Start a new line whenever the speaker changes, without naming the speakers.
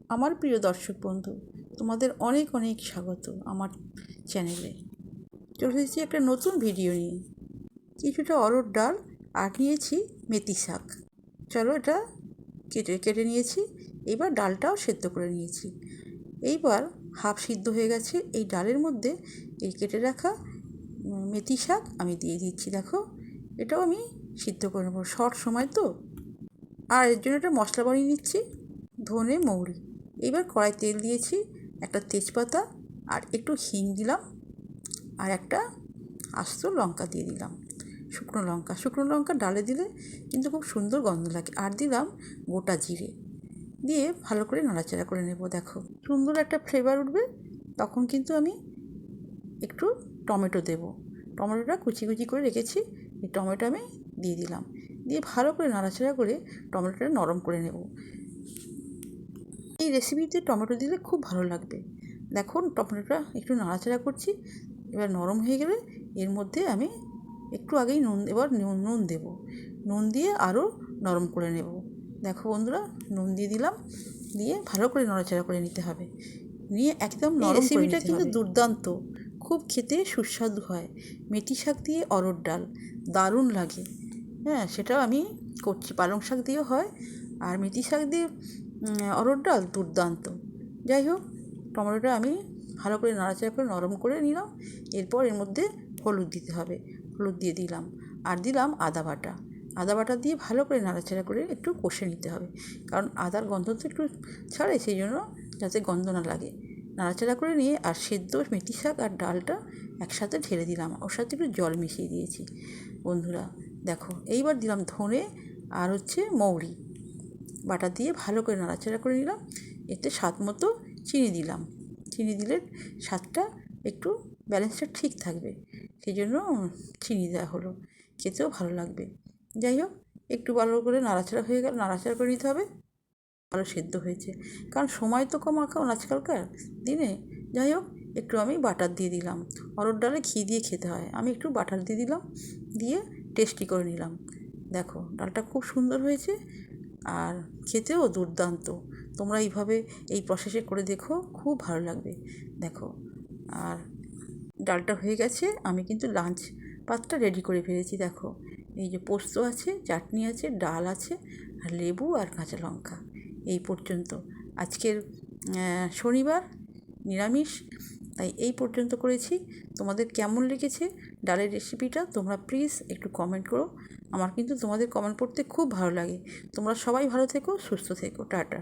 আমার প্রিয় দর্শক বন্ধু, তোমাদের অনেক অনেক স্বাগত আমার চ্যানেলে। চলে এসেছি একটা নতুন ভিডিও নিয়ে। কিছুটা অরহর ডাল আর নিয়েছি মেথি শাক। চলো এটা কেটে নিয়েছি। এবার ডালটাও সেদ্ধ করে নিয়েছি। এইবার হাফ সিদ্ধ হয়ে গেছে। এই ডালের মধ্যে এই কেটে রাখা মেথি শাক আমি দিয়ে দিচ্ছি। দেখো, এটাও আমি সিদ্ধ করে নেবো, শর্ট সময় তো। আর এর জন্য একটা মশলা বানিয়ে নিচ্ছি, ধনে মৌরি। এবার কড়াই তেল দিয়েছি, একটা তেজপাতা আর একটু হিং দিলাম, আর একটা আস্ত লঙ্কা দিয়ে দিলাম, শুকনো লঙ্কা ডালে দিলে কিন্তু খুব সুন্দর গন্ধ লাগে। আর দিলাম গোটা জিরে, দিয়ে ভালো করে নাড়াচাড়া করে নেব। দেখো, সুন্দর একটা ফ্লেভার উঠবে। তখন কিন্তু আমি একটু টমেটো দেব। টমেটোটা কুচি কুচি করে রেখেছি, এই টমেটো আমি দিয়ে দিলাম, দিয়ে ভালো করে নাড়াচাড়া করে টমেটোটা নরম করে নেব। এই রেসিপিতে টমেটো দিলে খুব ভালো লাগবে। দেখুন, টমেটোটা একটু নাড়াচাড়া করছি। এবার নরম হয়ে গেলে এর মধ্যে আমি একটু আগেই নুন দেব। নুন দিয়ে আরও নরম করে নেব। দেখো বন্ধুরা, নুন দিয়ে দিলাম, দিয়ে ভালো করে নাড়াচাড়া করে নিতে হবে, নিয়ে একদম নরম করে নিতে হবে। এই রেসিপিটা কিন্তু দুর্দান্ত, খুব খেতে সুস্বাদু হয়। মেথি শাক দিয়ে অরহর ডাল দারুণ লাগে। হ্যাঁ, সেটাও আমি করছি। পালং শাক দিয়েও হয়, আর মেথি শাক দিয়ে অরহর ডাল দুর্দান্ত। যাই হোক, টমেটোটা আমি ভালো করে নাড়াচাড়া করে নরম করে নিলাম। এরপর এর মধ্যে হলুদ দিতে হবে, হলুদ দিয়ে দিলাম, আর দিলাম আদা বাটা দিয়ে ভালো করে নাড়াচাড়া করে একটু কষে নিতে হবে, কারণ আদার গন্ধ তো একটু ছাড়ে, সেই জন্য যাতে গন্ধ না লাগে। নাড়াচাড়া করে নিয়ে আর সেদ্ধ মেথি শাক আর ডালটা একসাথে ঢেলে দিলাম, ওর সাথে একটু জল মিশিয়ে দিয়েছি। বন্ধুরা দেখো, এইবার দিলাম ধনে আর মৌরি বাটা দিয়ে ভালো করে নাড়াচাড়া করে নিলাম। এতে স্বাদ মতো চিনি দিলাম। চিনি দিলে স্বাদটা একটু ব্যালেন্সটা ঠিক থাকবে, সেই জন্য চিনি দেওয়া হলো, খেতেও ভালো লাগবে। যাই হোক, একটু ভালো করে নাড়াচাড়া হয়ে গেল, নাড়াচাড়া করে নিতে হবে। ভালো সেদ্ধ হয়েছে, কারণ সময় তো কম এখন আজকালকার দিনে। যাই হোক, একটু আমি বাটার দিয়ে দিলাম। অরহর ডালে ঘি দিয়ে খেতে হয়, আমি একটু বাটার দিয়ে দিলাম, দিয়ে টেস্টি করে নিলাম। দেখো, ডালটা খুব সুন্দর হয়েছে আর খেতেও দুর্দান্ত। তোমরা এইভাবে এই প্রসেসে করে দেখো, খুব ভালো লাগবে। দেখো, আর ডালটা হয়ে গেছে, আমি কিন্তু লাঞ্চ পাতটা রেডি করে ফেলেছি। দেখো, এই যে পোস্ত আছে, চাটনি আছে, ডাল আছে, আর লেবু আর কাঁচা লঙ্কা। এই পর্যন্ত আজকের শনিবার, নিরামিষ, তাই এই পর্যন্ত করেছি। তোমাদের কেমন লেগেছে ডালের রেসিপিটা তোমরা প্লিজ একটু কমেন্ট করো। আমার কিন্তু তোমাদের কমেন্ট পড়তে খুব ভালো লাগে। তোমরা সবাই ভালো থেকো, সুস্থ থেকো। টাটা।